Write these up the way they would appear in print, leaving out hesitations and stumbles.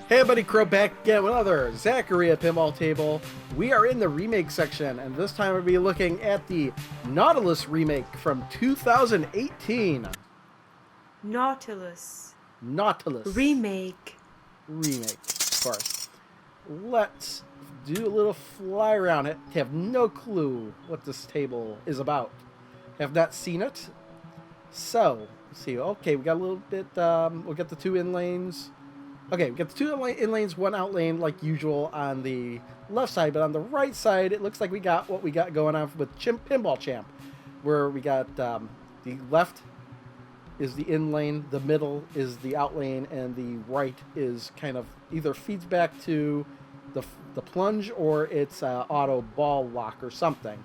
Hey everybody, Crow back again with another Zaccaria Pinball table. We are in the remake section, and this time we'll be looking at the Nautilus remake from 2018. Nautilus Nautilus REMAKE. remake, of course. Let's do a little fly around it. Have no clue what this table is about. Have not seen it. So, let's see. Okay, we got a little bit. We'll get the two in lanes. Okay, we got the two in lanes, one out lane like usual on the left side, but on the right side, it looks like we got what we got going on with Pinball Champ, where we got the left is the in lane, the middle is the out lane, and the right is kind of either feeds back to the plunge or it's auto ball lock or something.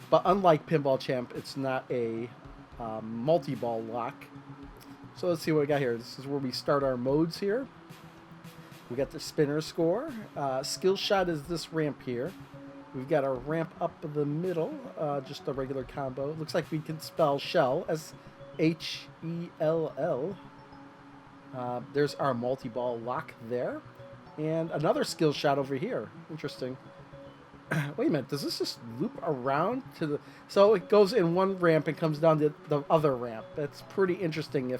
But unlike Pinball Champ, it's not a multi-ball lock. So let's see what we got here. This is where we start our modes here. We got the spinner score. Skill shot is this ramp here. We've got a ramp up the middle, just a regular combo. Looks like we can spell shell as H-E-L-L. There's our multi-ball lock there. And another skill shot over here. Interesting. Wait a minute, does this just loop around to the... So it goes in one ramp and comes down to the other ramp. That's pretty interesting,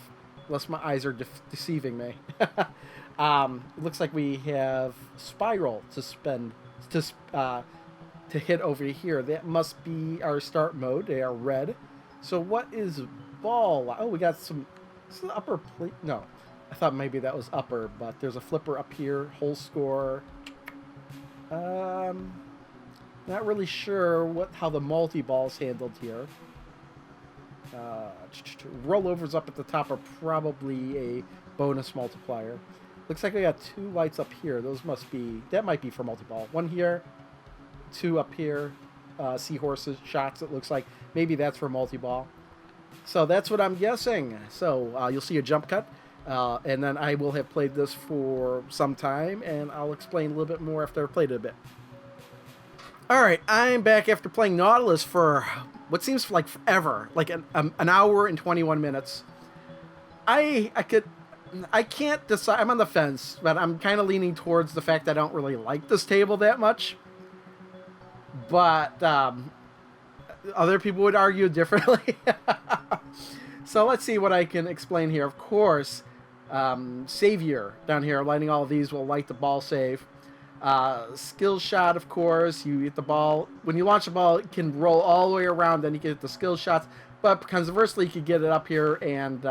unless my eyes are deceiving me. It looks like we have spiral to hit over here. That must be our start mode. They are red. So what is ball? Oh, we got some... Is the upper plate? No. I thought maybe that was upper, but there's a flipper up here. Whole score. Not really sure how the multi-ball's handled here. Rollovers up at the top are probably a bonus multiplier. Looks like we got two lights up here. That might be for multi-ball. One here, two up here. Seahorses shots, it looks like. Maybe that's for multi-ball. So that's what I'm guessing. So you'll see a jump cut. And then I will have played this for some time, and I'll explain a little bit more after I've played it a bit. Alright, I'm back after playing Nautilus for what seems like forever, like an hour and 21 minutes. I can't decide. I'm on the fence, but I'm kind of leaning towards the fact that I don't really like this table that much. But other people would argue differently. So let's see what I can explain here. Of course, Savior down here, lighting all of these will light the ball save. Skill shot, of course, you hit the ball. When you launch the ball, it can roll all the way around, then you can hit the skill shots. But conversely, you could get it up here and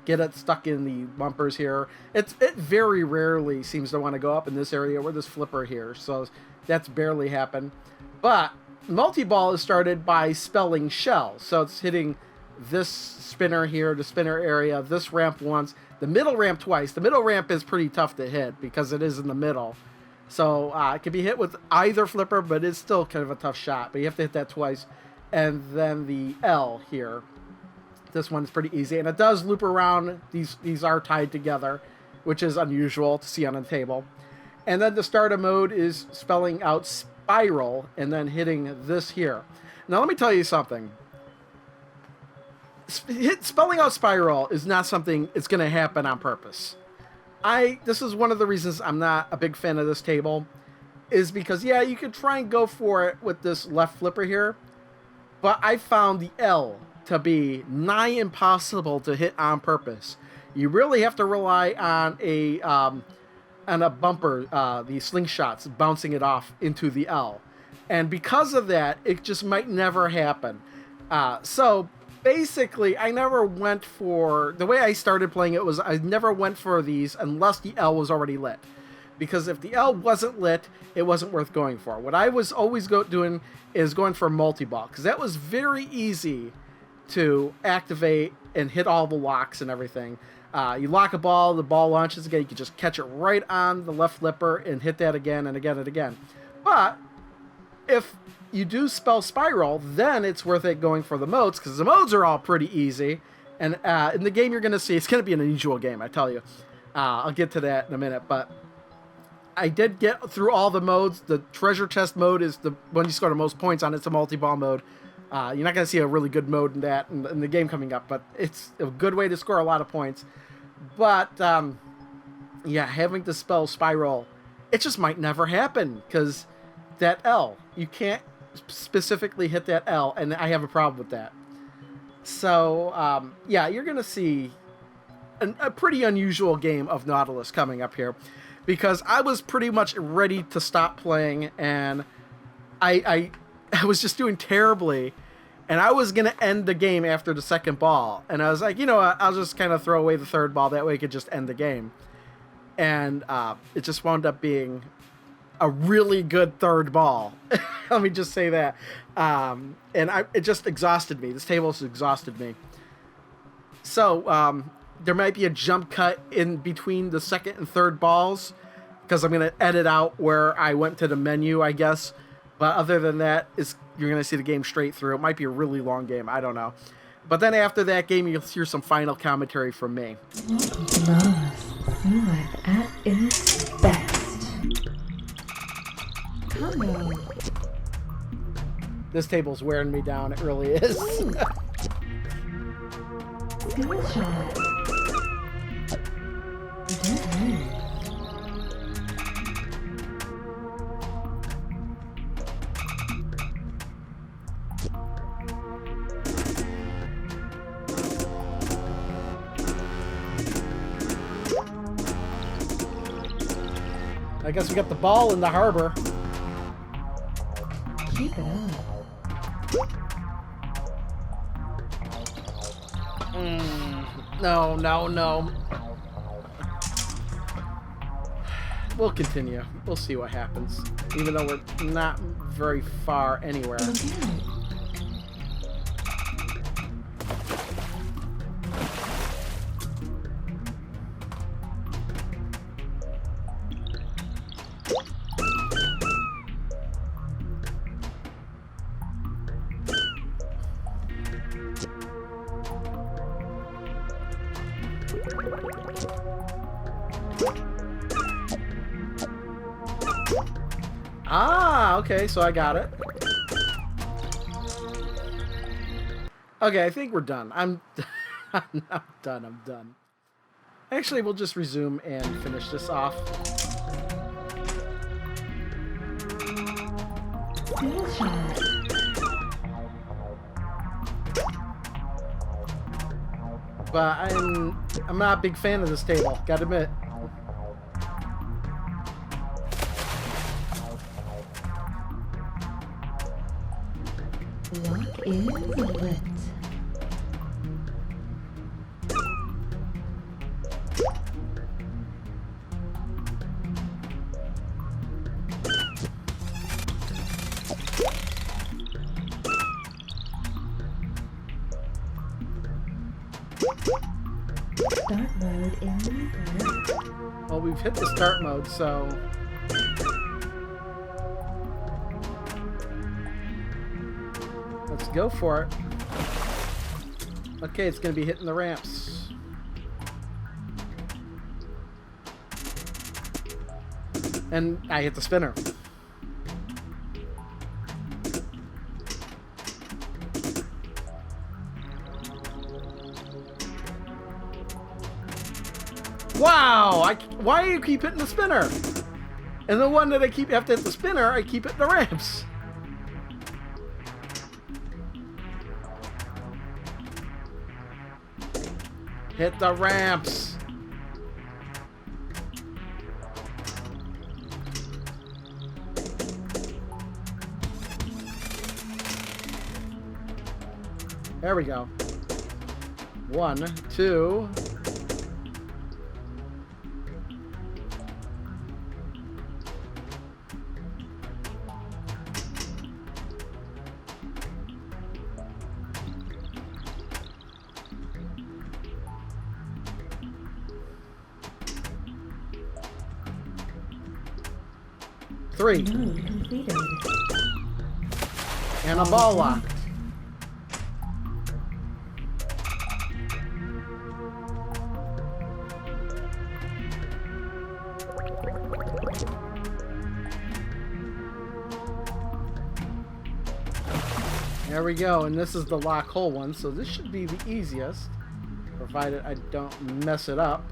get it stuck in the bumpers here. It very rarely seems to want to go up in this area where this flipper here, so that's barely happened. But multi-ball is started by spelling shell, so it's hitting this spinner here, the spinner area, this ramp once, the middle ramp twice. The middle ramp is pretty tough to hit because it is in the middle. So it can be hit with either flipper, but it's still kind of a tough shot. But you have to hit that twice. And then the L here. This one's pretty easy. And it does loop around. These are tied together, which is unusual to see on a table. And then the starter mode is spelling out spiral and then hitting this here. Now let me tell you something. Spelling out spiral is not something it's going to happen on purpose. This is one of the reasons I'm not a big fan of this table, is because, yeah, you could try and go for it with this left flipper here, but I found the L to be nigh impossible to hit on purpose. You really have to rely on a bumper, the slingshots, bouncing it off into the L. And because of that, it just might never happen. So basically, I never went for... The way I started playing it was I never went for these unless the L was already lit. Because if the L wasn't lit, it wasn't worth going for. What I was always doing is going for multi-ball, because that was very easy to activate and hit all the locks and everything. You lock a ball, the ball launches again, you can just catch it right on the left flipper and hit that again and again and again. But if you do spell spiral, then it's worth it going for the modes, because the modes are all pretty easy. And in the game you're going to see, it's going to be an unusual game, I tell you. I'll get to that in a minute, but I did get through all the modes. The treasure chest mode is the one you score the most points on. It's a multi-ball mode. You're not going to see a really good mode in that in the game coming up, but it's a good way to score a lot of points. But Yeah, having to spell spiral, it just might never happen because that L, you can't specifically hit that L, and I have a problem with that. So, yeah, you're going to see a pretty unusual game of Nautilus coming up here, because I was pretty much ready to stop playing, and I was just doing terribly, and I was going to end the game after the second ball, and I was like, you know what, I'll just kind of throw away the third ball, that way I could just end the game. And it just wound up being a really good third ball. Let me just say that. And it just exhausted me. This table has exhausted me. So there might be a jump cut in between the second and third balls, because I'm going to edit out where I went to the menu, I guess. But other than that, you're going to see the game straight through. It might be a really long game. I don't know. But then after that game, you'll hear some final commentary from me. You are at its best. Hello. This table's wearing me down. It really is. Skill shot. Dead. I guess we got the ball in the harbor. Keep it up. No. We'll continue. We'll see what happens. Even though we're not very far anywhere. Okay. Ah, okay, so I got it. Okay, I think we're done. I'm done. Actually, we'll just resume and finish this off. Skill shot. But I'm not a big fan of this table, gotta admit. Lock is lit. Start mode in lit. Well, we've hit the start mode, so... let's go for it. Okay, it's going to be hitting the ramps. And I hit the spinner. Wow! Why do you keep hitting the spinner? And the one that I keep have to hit the spinner, I keep hitting the ramps. Hit the ramps. There we go. 1, 2. Three. Mode completed. And a ball locked. There we go, and this is the lock hole one, so this should be the easiest, provided I don't mess it up.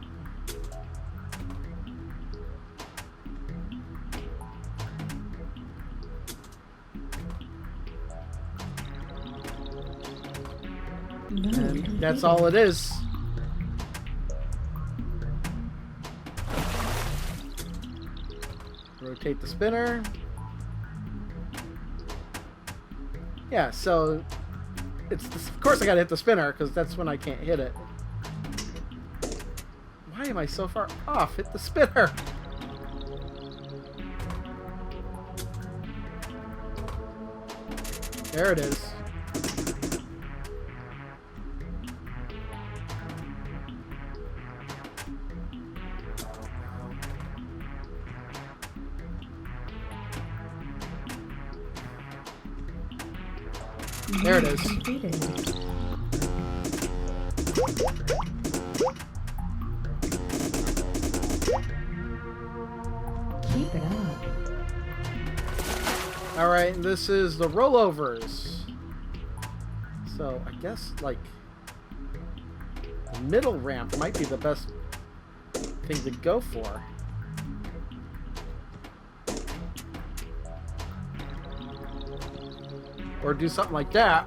Mode And completed. that's all it is. Rotate the spinner. Yeah, so of course I gotta hit the spinner because that's when I can't hit it. Why am I so far off? Hit the spinner. There it is. There it is. Completed. Keep it up. Alright, this is the Rollovers. So, I guess, like, the middle ramp might be the best thing to go for. Or do something like that.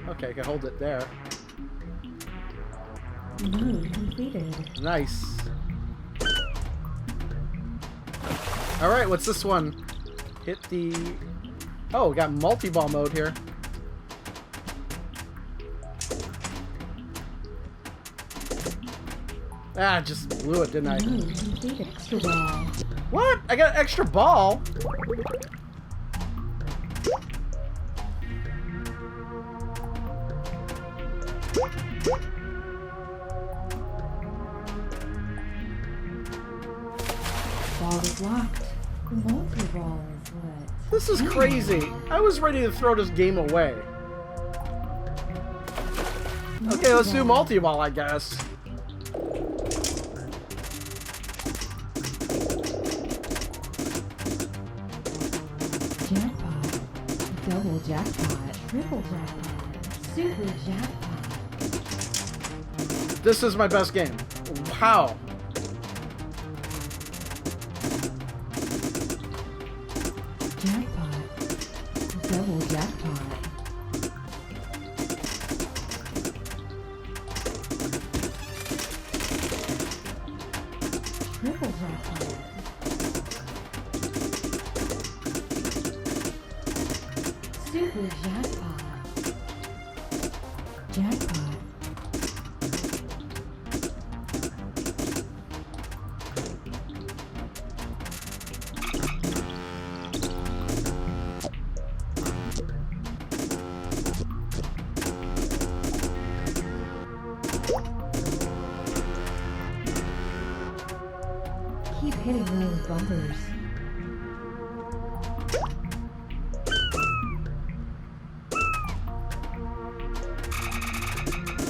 Okay, I can hold it there. Mode completed. Nice. Alright, what's this one? Hit the... Oh, we got multi-ball mode here. Ah, just blew it, didn't I? Mode completed. Extra ball. What? I got an extra ball? Ball is locked. Multi-ball is lit. This is crazy. I was ready to throw this game away. Okay, let's do multi-ball, I guess. Jackpot. Double jackpot. Triple jackpot. Super jackpot. This is my best game. How? Jackpot. Double jackpot. Triple jackpot. Super jackpot. Jackpot. Keep hitting those bumpers.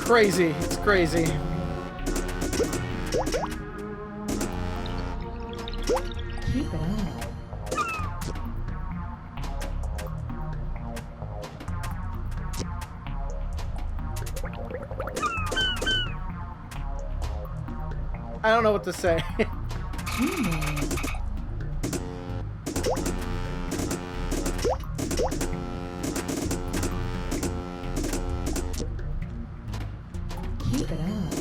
Crazy. It's crazy. Keep it up. I don't know what to say. Pinball. Keep it up.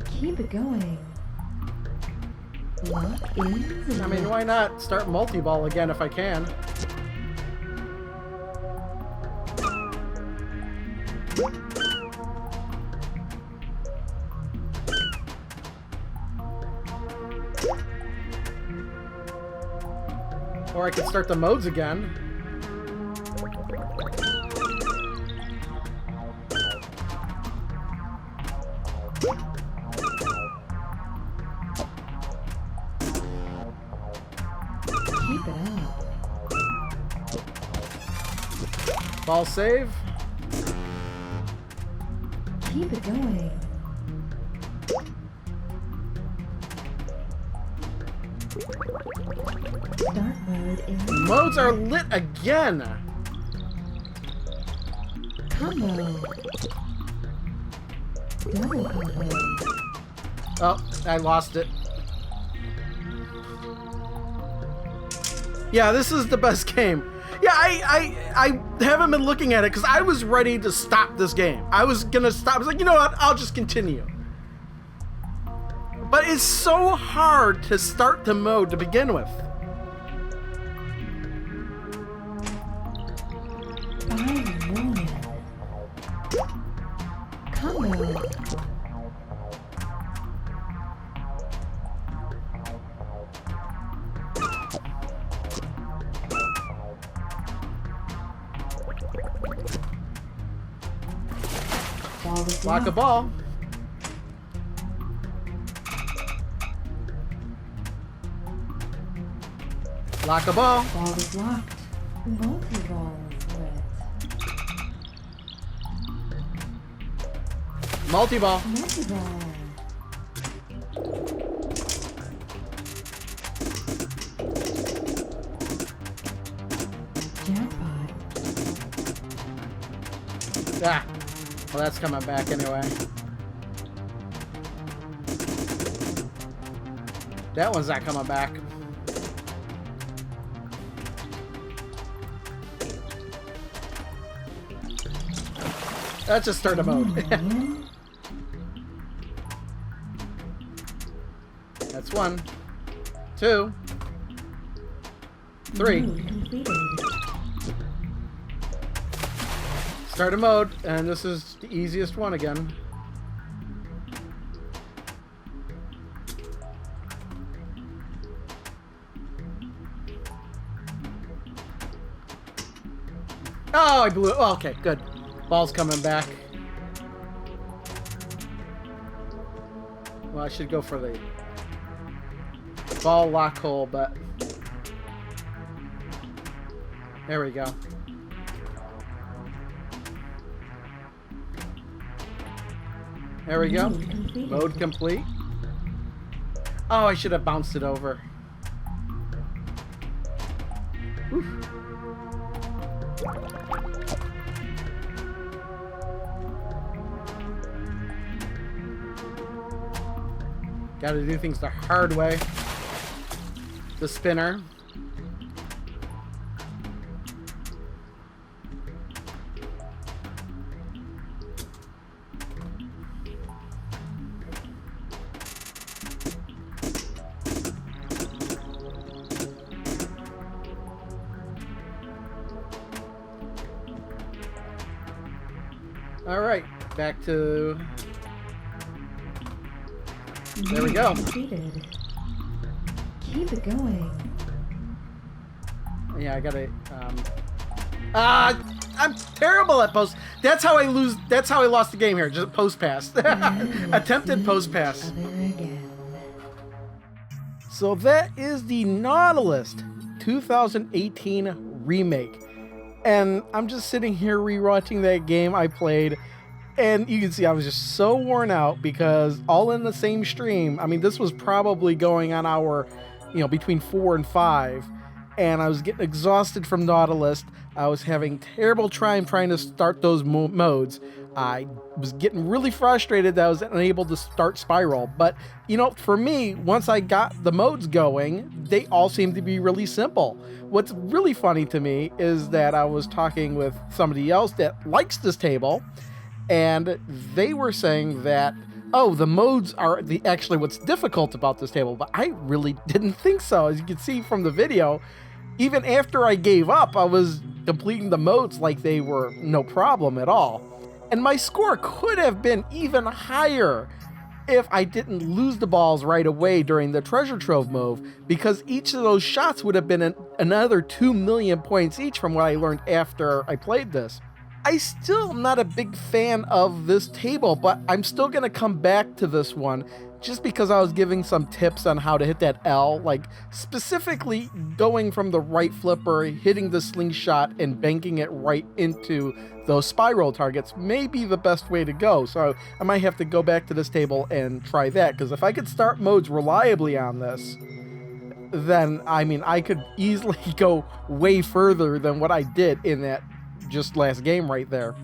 Keep it going. Lock in. I mean, why not start multi-ball again if I can? Or I could start the modes again. Keep it up. Ball save. Keep it going. Start mode in Modes are lit again. combo. Double combo. Oh, I lost it. Yeah, this is the best game. Yeah, I haven't been looking at it because I was ready to stop this game. I was gonna stop. I was like, you know what? I'll just continue. But it's so hard to start the mode to begin with. 5 million. Combo. Ball is Block a locked. ball. Lock a ball. Ball is locked. Multi-ball is lit. Multi-ball. Multi-ball. Jackpot. Ah. Well, that's coming back anyway. That one's not coming back. Let's just start a mode. Million. That's 1, 2, 3. Mode completed. Start a mode, and this is the easiest one again. Oh, I blew it. Oh, okay, good. Ball's coming back. Well, I should go for the ball lock hole, but there we go. There we go. Mode completed. Mode complete. Oh, I should have bounced it over. Oof. Gotta do things the hard way. The spinner. All right, back to. There we go. Completed. Keep it going. Yeah, I gotta. I'm terrible at post. That's how I lose. That's how I lost the game here. Just post pass. Attempted post pass. Other again. So that is the Nautilus 2018 remake. And I'm just sitting here rewatching that game I played, and you can see I was just so worn out because all in the same stream. I mean, this was probably going on hour, between 4 and 5, and I was getting exhausted from Nautilus. I was having terrible time trying to start those modes. I was getting really frustrated that I was unable to start Spiral. But, for me, once I got the modes going, they all seemed to be really simple. What's really funny to me is that I was talking with somebody else that likes this table, and they were saying that, oh, the modes are actually what's difficult about this table. But I really didn't think so. As you can see from the video, even after I gave up, I was completing the modes like they were no problem at all. And my score could have been even higher if I didn't lose the balls right away during the treasure trove move, because each of those shots would have been another 2 million points each from what I learned after I played this. I still am not a big fan of this table, but I'm still going to come back to this one just because I was giving some tips on how to hit that L, like specifically going from the right flipper, hitting the slingshot, and banking it right into those spiral targets may be the best way to go. So I might have to go back to this table and try that, because if I could start modes reliably on this, then I could easily go way further than what I did in that just last game right there.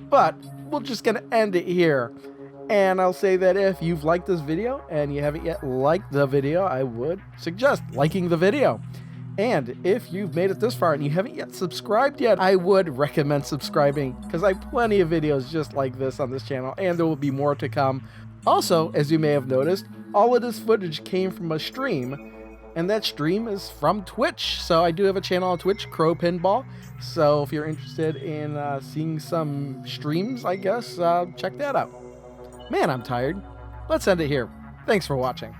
But we're just gonna end it here. And I'll say that if you've liked this video and you haven't yet liked the video, I would suggest liking the video. And if you've made it this far and you haven't yet subscribed yet, I would recommend subscribing because I have plenty of videos just like this on this channel, and there will be more to come. Also, as you may have noticed, all of this footage came from a stream, and that stream is from Twitch. So I do have a channel on Twitch, Crow Pinball. So if you're interested in seeing some streams, I guess, check that out. Man, I'm tired. Let's end it here. Thanks for watching.